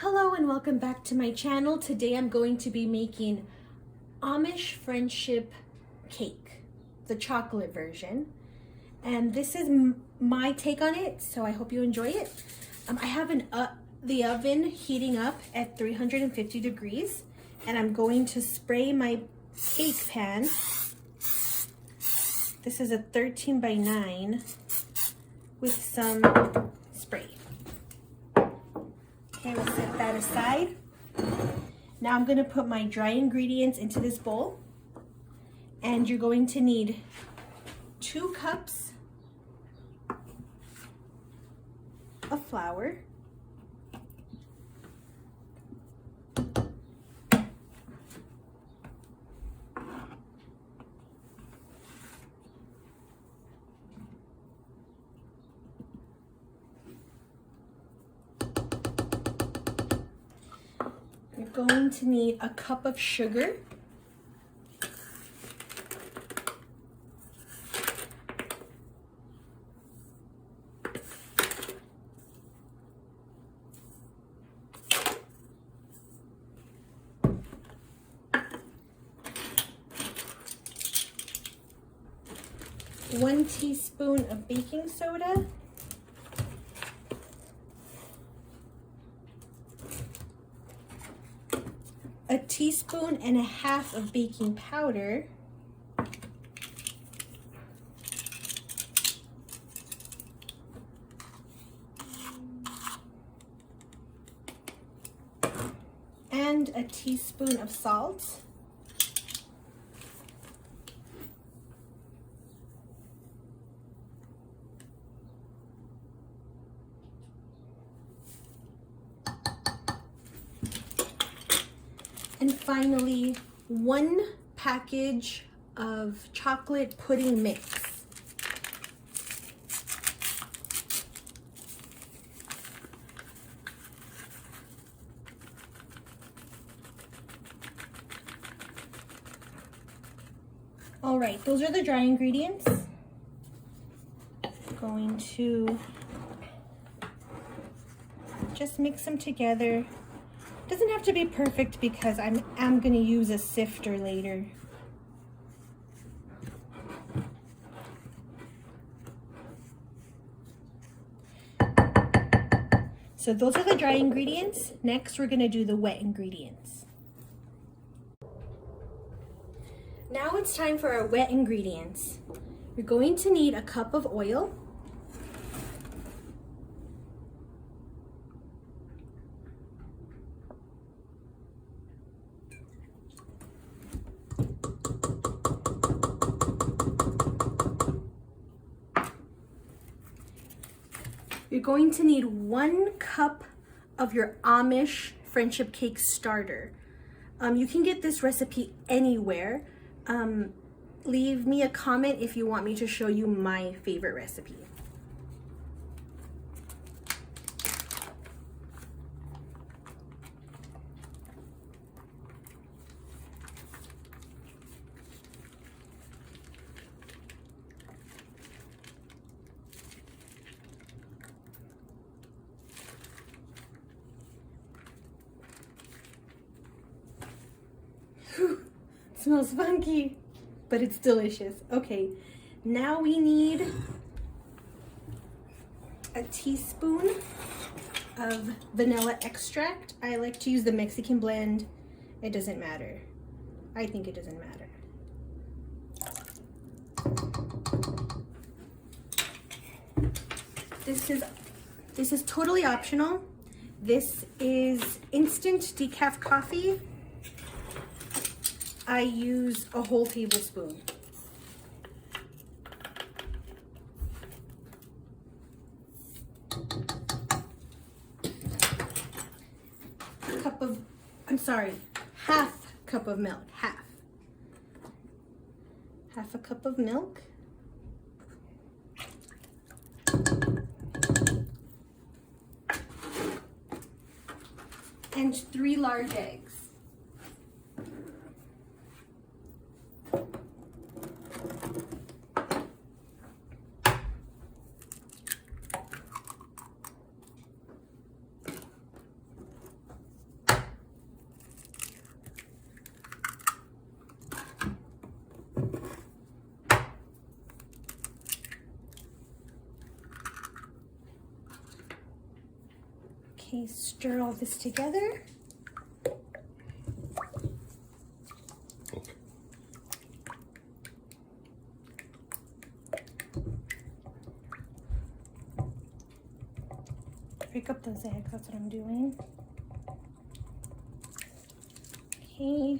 Hello and welcome back to my channel. Today I'm going to be making Amish friendship cake, the chocolate version. And this is my take on it, so I hope you enjoy it. I have the oven heating up at 350 degrees, and I'm going to spray my cake pan. This is a 13 by 9 with some spray. Okay, we'll set that aside. Now I'm going to put my dry ingredients into this bowl. And you're going to need 2 cups of flour, you're going to need a cup of sugar, one teaspoon of baking soda, a teaspoon and a half of baking powder, and a teaspoon of salt. And finally, 1 package of chocolate pudding mix. All right, those are the dry ingredients. Going to just mix them together. Doesn't have to be perfect because I'm going to use a sifter later. So those are the dry ingredients. Next, we're going to do the wet ingredients. Now it's time for our wet ingredients. You're going to need a cup of oil, you're going to need 1 cup of your Amish friendship cake starter. You can get this recipe anywhere. Leave me a comment if you want me to show you my favorite recipe. Smells funky, but it's delicious. Okay, now we need a teaspoon of vanilla extract. I like to use the Mexican blend. It doesn't matter. I think it doesn't matter. This is totally optional. This is instant decaf coffee. I use a whole tablespoon. Half cup of milk, half a cup of milk. And 3 large eggs. Okay, stir all this together. Break up those eggs, that's what I'm doing. Okay.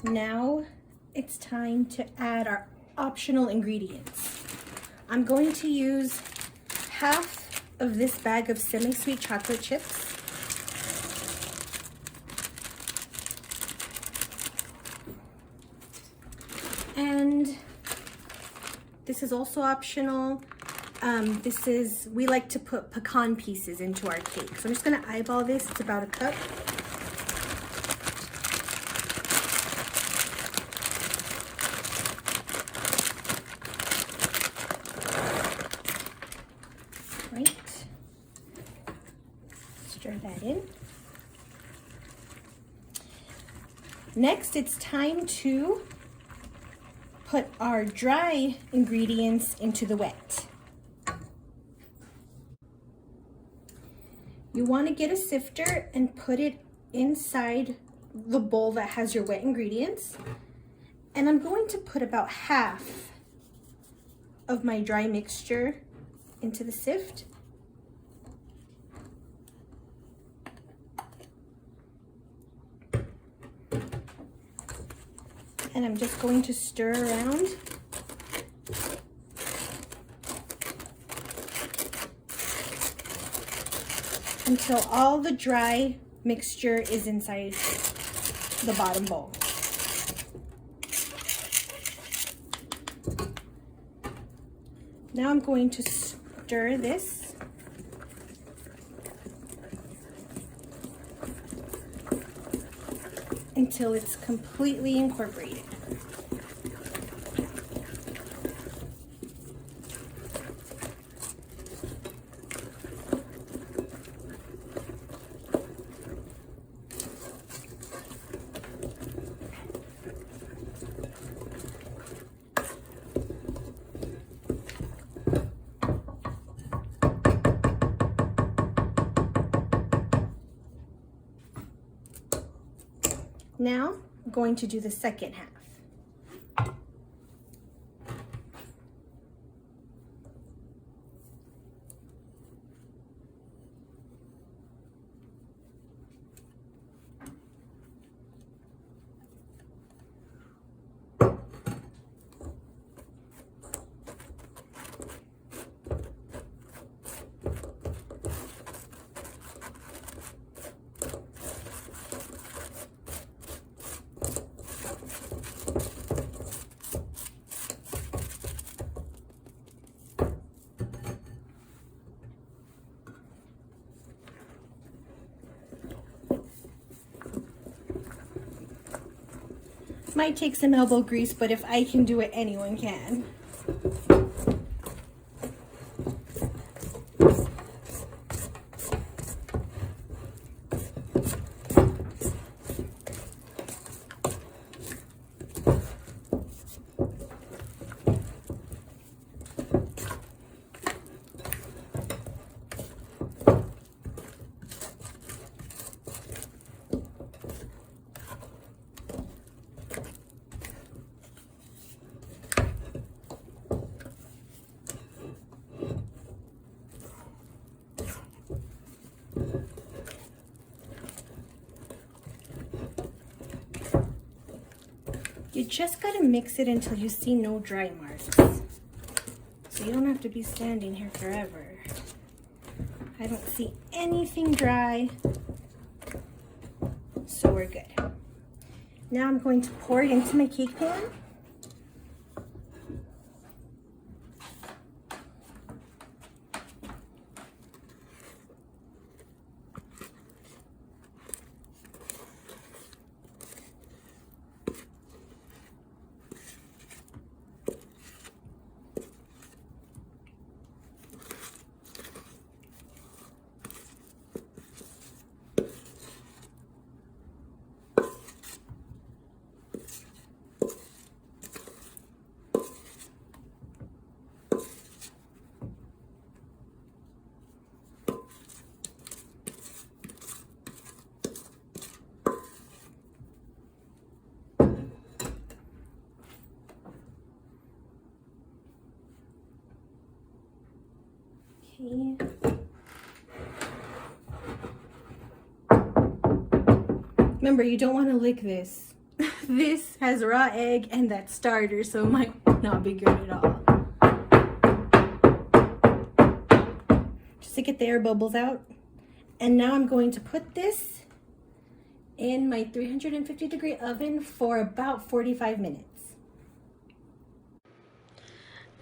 Now it's time to add our optional ingredients. I'm going to use half of this bag of semi-sweet chocolate chips. And this is also optional. We like to put pecan pieces into our cake. So I'm just gonna eyeball this, it's about a cup. Right, stir that in. Next, it's time to put our dry ingredients into the wet. You want to get a sifter and put it inside the bowl that has your wet ingredients. And I'm going to put about half of my dry mixture into the sift. And I'm just going to stir around. Until all the dry mixture is inside the bottom bowl. Now I'm going to stir this. Until it's completely incorporated. Now, I'm going to do the second half. Might take some elbow grease, but if I can do it, anyone can. You just gotta mix it until you see no dry marks. So you don't have to be standing here forever. I don't see anything dry, so we're good. Now I'm going to pour it into my cake pan. Okay. Remember, you don't want to lick this. This has raw egg and that starter, so it might not be good at all. Just to get the air bubbles out. And now I'm going to put this in my 350-degree oven for about 45 minutes.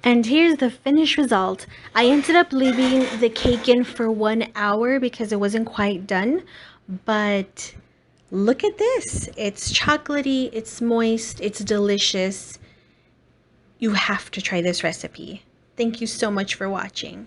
And here's the finished result. I ended up leaving the cake in for 1 hour because it wasn't quite done, but look at this. It's chocolatey, it's moist, it's delicious. You have to try this recipe. Thank you so much for watching.